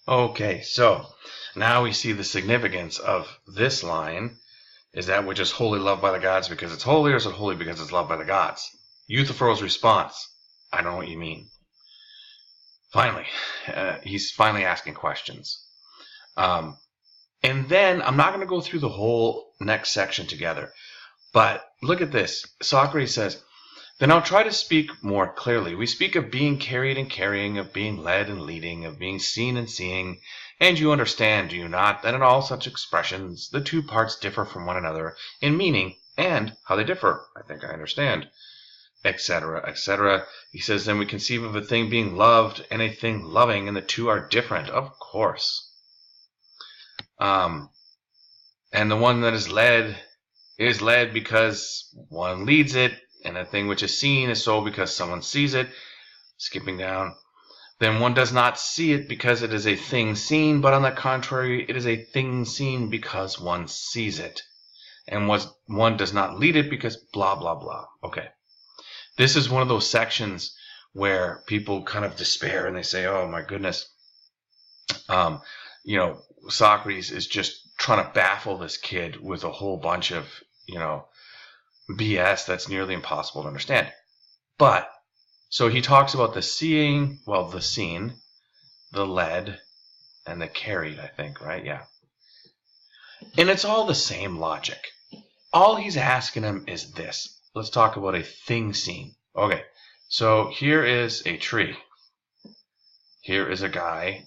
Okay, so now we see the significance of this line. Is that which is wholly loved by the gods because it's holy, or is it holy because it's loved by the gods? Euthphro's response, I don't know what you mean. Finally, he's finally asking questions. And then I'm not going to go through the whole next section together, but look at this. Socrates says, then I'll try to speak more clearly. We speak of being carried and carrying, of being led and leading, of being seen and seeing. And you understand, do you not, that in all such expressions the two parts differ from one another in meaning and how they differ? I think I understand, etc., etc. He says, then we conceive of a thing being loved and a thing loving, and the two are different, of course. And the one that is led because one leads it, and a thing which is seen is so because someone sees it. Skipping down. Then one does not see it because it is a thing seen, but on the contrary, it is a thing seen because one sees it. And one does not lead it because blah, blah, blah. Okay. This is one of those sections where people kind of despair and they say, oh my goodness, Socrates is just trying to baffle this kid with a whole bunch of, BS that's nearly impossible to understand. But, so he talks about the seeing, the seen, the led, and the carried, I think, right? Yeah. And it's all the same logic. All he's asking him is this. Let's talk about a thing seen. Okay, so here is a tree. Here is a guy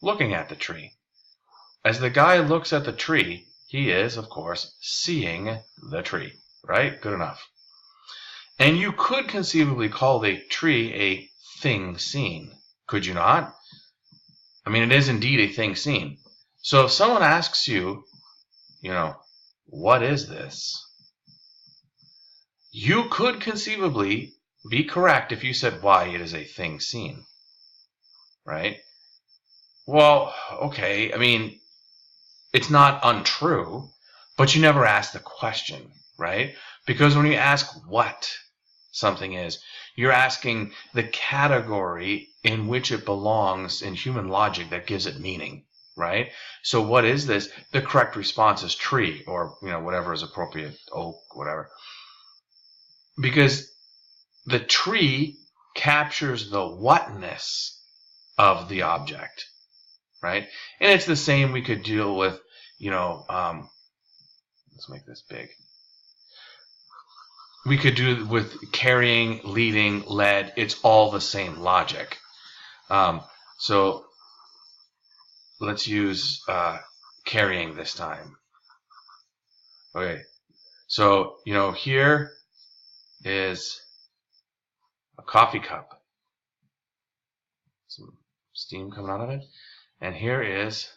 looking at the tree. As the guy looks at the tree, he is, of course, seeing the tree. Right? Good enough. And you could conceivably call the tree a thing seen. Could you not? I mean, it is indeed a thing seen. So if someone asks you, what is this? You could conceivably be correct if you said why it is a thing seen. Right? Well, okay. I mean, it's not untrue, but you never ask the question. Right? Because when you ask what something is, you're asking the category in which it belongs in human logic that gives it meaning, right? So what is this? The correct response is tree, or whatever is appropriate, oak, whatever. Because the tree captures the whatness of the object, right? And it's the same we could deal with, let's make this big. We could do it with carrying, leading, led. It's all the same logic. So let's use carrying this time. Okay. So, here is a coffee cup. Some steam coming out of it. And here is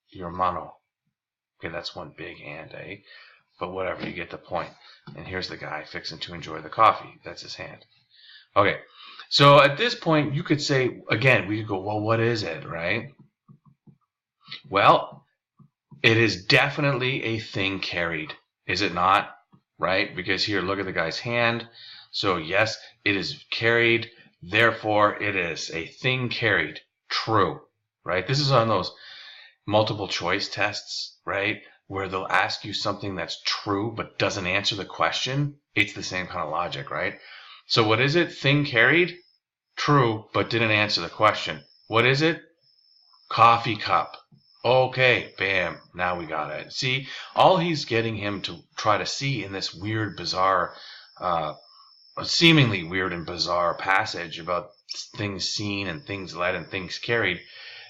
your mano. Okay, that's one big hand, eh? But whatever, you get the point. And here's the guy fixing to enjoy the coffee. That's his hand. Okay, so at this point, you could say, again, we could go, well, what is it, right? Well, it is definitely a thing carried, is it not? Right? Because here, look at the guy's hand. So yes, it is carried. Therefore, it is a thing carried. True, right? This is on those multiple choice tests, right? Where they'll ask you something that's true but doesn't answer the question. It's the same kind of logic, right? So what is it? Thing carried? True, but didn't answer the question. What is it? Coffee cup. Okay, bam, now we got it. See, all he's getting him to try to see in this weird, bizarre, seemingly weird and bizarre passage about things seen and things led and things carried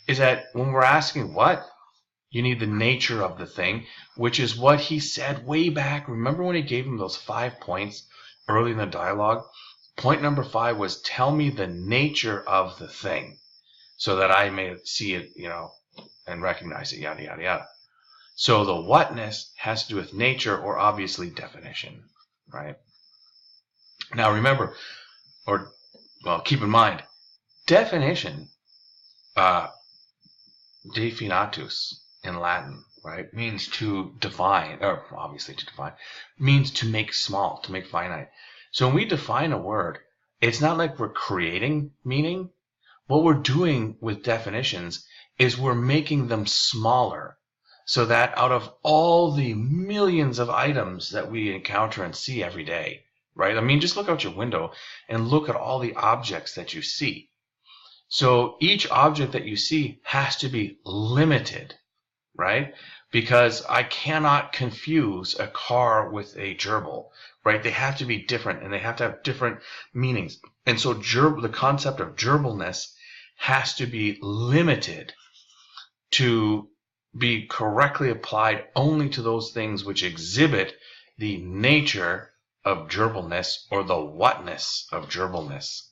is that when we're asking what, you need the nature of the thing, which is what he said way back. Remember when he gave him those 5 points early in the dialogue? Point number 5 was, tell me the nature of the thing so that I may see it, and recognize it, yada, yada, yada. So the whatness has to do with nature or obviously definition, right? Now remember, keep in mind, definition, definitus, in Latin, right, means to define, or obviously to define, means to make small, to make finite. So when we define a word, it's not like we're creating meaning. What we're doing with definitions is we're making them smaller, so that out of all the millions of items that we encounter and see every day, right? I mean, just look out your window and look at all the objects that you see. So each object that you see has to be limited, right? Because I cannot confuse a car with a gerbil, right? They have to be different, and they have to have different meanings. And so the concept of gerbilness has to be limited to be correctly applied only to those things which exhibit the nature of gerbilness, or the whatness of gerbilness.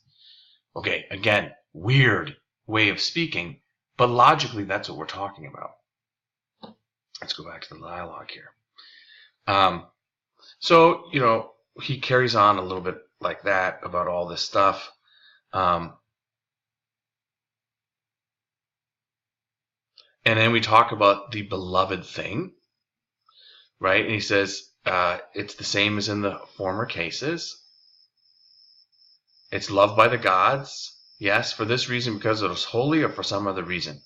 Okay, again, weird way of speaking, but logically that's what we're talking about. Let's go back to the dialogue here. So, he carries on a little bit like that about all this stuff. And then we talk about the beloved thing, right? And he says, it's the same as in the former cases. It's loved by the gods. Yes, for this reason, because it is holy, or for some other reason.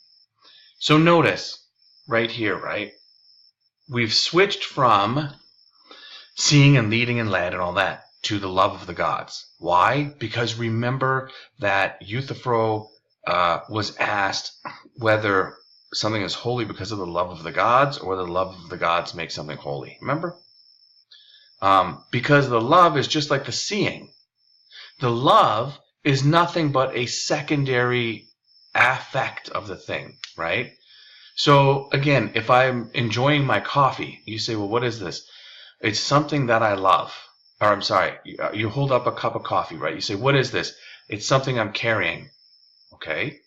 So notice right here, right? We've switched from seeing and leading and led and all that to the love of the gods. Why? Because remember that Euthphro was asked whether something is holy because of the love of the gods, or the love of the gods makes something holy. Remember? Because the love is just like the seeing. The love is nothing but a secondary affect of the thing, right? So again, if I'm enjoying my coffee, you say, well, what is this? It's something that I love. Or I'm sorry, you hold up a cup of coffee, right? You say, what is this? It's something I'm carrying, okay?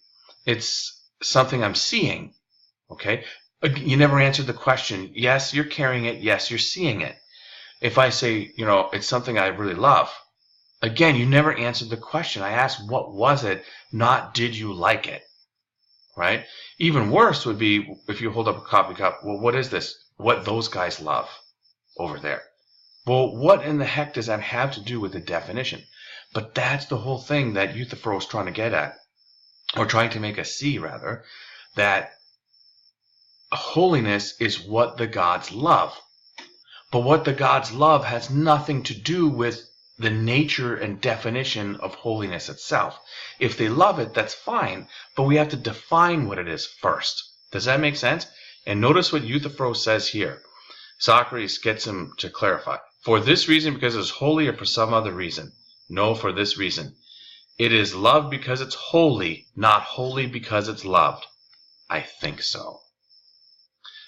It's something I'm seeing, okay? You never answered the question. Yes, you're carrying it. Yes, you're seeing it. If I say, it's something I really love, again, you never answered the question. I asked, what was it? Not, did you like it? Right? Even worse would be if you hold up a coffee cup. Well, what is this? What those guys love over there. Well, what in the heck does that have to do with the definition? But that's the whole thing that Euthphro is trying to get at, or trying to make us see, rather, that holiness is what the gods love. But what the gods love has nothing to do with the nature and definition of holiness itself. If they love it, that's fine, but we have to define what it is first. Does that make sense? And notice what Euthphro says here. Socrates gets him to clarify. For this reason, because it's holy, or for some other reason? No, for this reason. It is loved because it's holy, not holy because it's loved. I think so.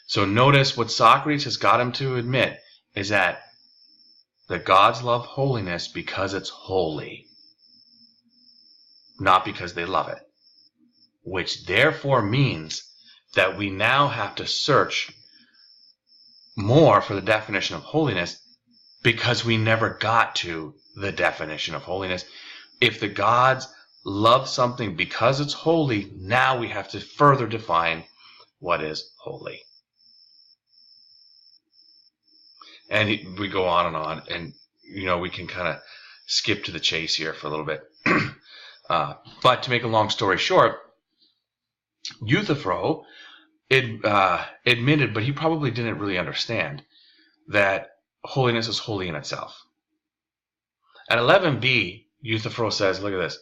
So notice what Socrates has got him to admit is that the gods love holiness because it's holy, not because they love it. Which therefore means that we now have to search more for the definition of holiness, because we never got to the definition of holiness. If the gods love something because it's holy, now we have to further define what is holy. And we go on, and we can kind of skip to the chase here for a little bit. But to make a long story short, Euthphro admitted, but he probably didn't really understand, that holiness is holy in itself. At 11b, Euthphro says, look at this.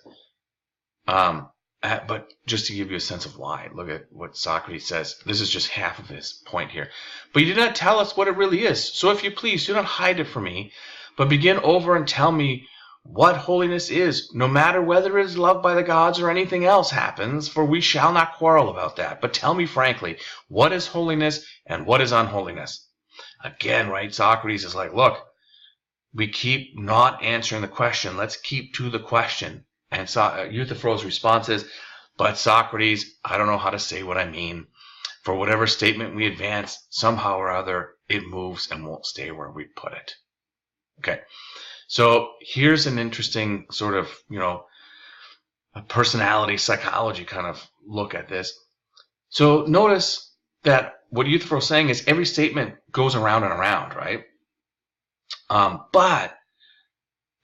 But just to give you a sense of why, look at what Socrates says. This is just half of his point here. But you did not tell us what it really is. So if you please, do not hide it from me, but begin over and tell me what holiness is, no matter whether it is loved by the gods or anything else happens, for we shall not quarrel about that. But tell me frankly, what is holiness and what is unholiness? Again, right, Socrates is like, look, we keep not answering the question. Let's keep to the question. And Euthphro's response is, but Socrates, I don't know how to say what I mean. For whatever statement we advance, somehow or other, it moves and won't stay where we put it. Okay, so here's an interesting sort of, a personality psychology kind of look at this. So notice that what Euthphro's saying is every statement goes around and around, right? But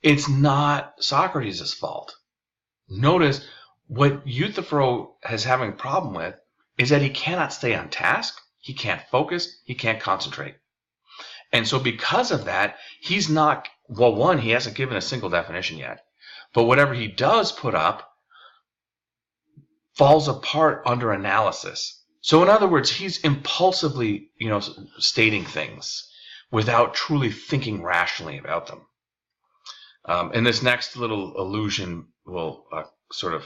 it's not Socrates' fault. Notice what Euthphro is having a problem with is that he cannot stay on task, he can't focus, he can't concentrate. And so because of that, he's not, well, one, he hasn't given a single definition yet. But whatever he does put up falls apart under analysis. So in other words, he's impulsively, stating things without truly thinking rationally about them. And this next little allusion will sort of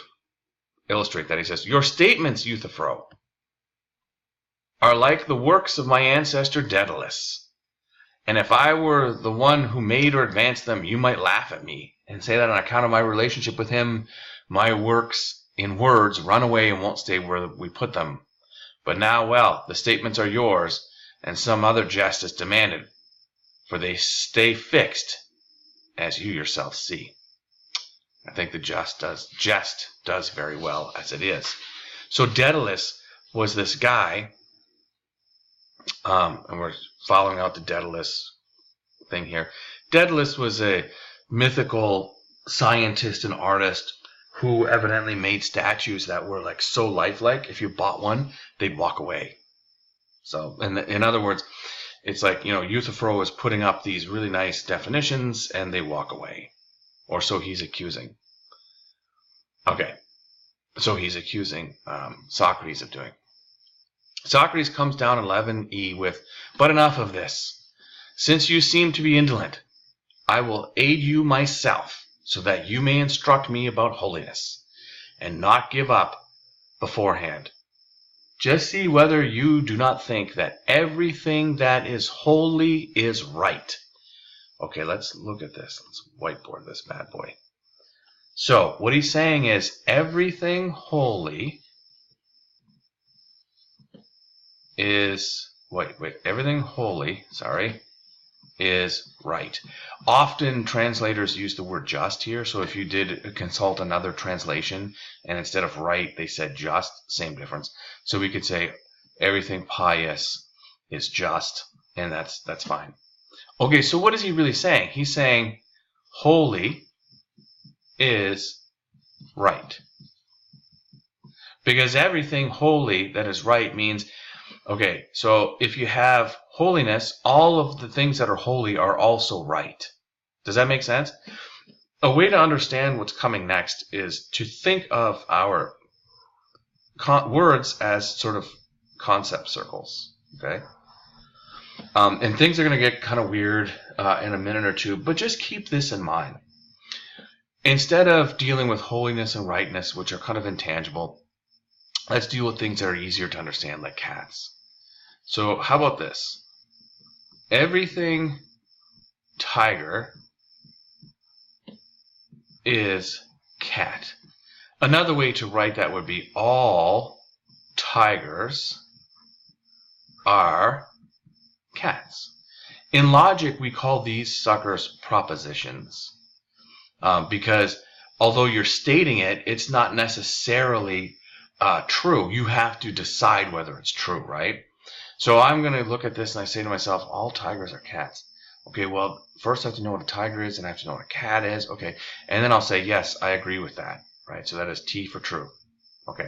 illustrate that. He says, your statements, Euthphro, are like the works of my ancestor Daedalus. And if I were the one who made or advanced them, you might laugh at me and say that on account of my relationship with him, my works in words run away and won't stay where we put them. But now, well, the statements are yours, and some other jest is demanded, for they stay fixed, as you yourself see. I think the jest does very well as it is. So Daedalus was this guy, and we're following out the Daedalus thing here. Daedalus was a mythical scientist and artist who evidently made statues that were like so lifelike. If you bought one, they'd walk away. So, in other words, it's like, Euthphro is putting up these really nice definitions and they walk away. Or so he's accusing. Okay. So he's accusing Socrates of doing. Socrates comes down in 11e with, but enough of this. Since you seem to be indolent, I will aid you myself, so that you may instruct me about holiness, and not give up beforehand. Just see whether you do not think that everything that is holy is right. Okay, let's look at this. Let's whiteboard this bad boy. So, what he's saying is everything holy is, everything holy, is right. Often translators use the word just here, so if you did consult another translation and instead of right they said just, same difference. So we could say everything pious is just, and that's fine. Okay, so what is he really saying? He's saying holy is right. Because everything holy that is right means, okay, so if you have holiness, all of the things that are holy are also right. Does that make sense? A way to understand what's coming next is to think of our words as sort of concept circles, okay? And things are going to get kind of weird in a minute or two, but just keep this in mind. Instead of dealing with holiness and rightness, which are kind of intangible, let's deal with things that are easier to understand, like cats. So how about this? Everything tiger is cat. Another way to write that would be all tigers are cats. In logic, we call these suckers propositions because although you're stating it, it's not necessarily true. You have to decide whether it's true, right? So I'm going to look at this and I say to myself, all tigers are cats. Okay, well, first I have to know what a tiger is and I have to know what a cat is. Okay, and then I'll say, yes, I agree with that, right? So that is T for true. Okay.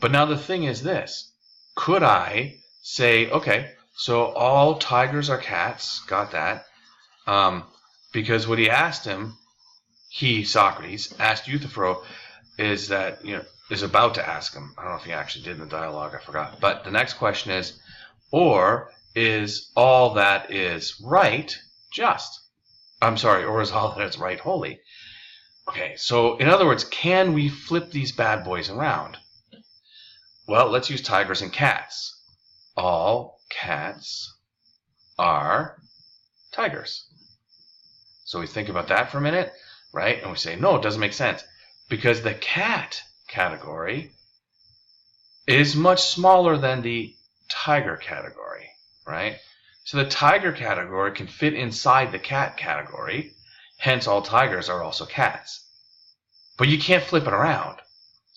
But now the thing is this. Could I say, okay, so all tigers are cats, got that, because what he asked him, Socrates, asked Euthphro, is that, is about to ask him. I don't know if he actually did in the dialogue, I forgot. But the next question is, or is all that is right just? Or is all that is right holy? Okay, so in other words, can we flip these bad boys around? Well, let's use tigers and cats. All cats are tigers. So we think about that for a minute, right? And we say, no, it doesn't make sense. Because the cat category is much smaller than the tiger category, right? So the tiger category can fit inside the cat category, hence all tigers are also cats. But you can't flip it around,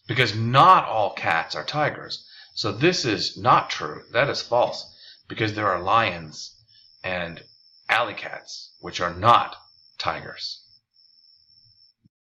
because not all cats are tigers. So this is not true. That is false, because there are lions and alley cats, which are not tigers.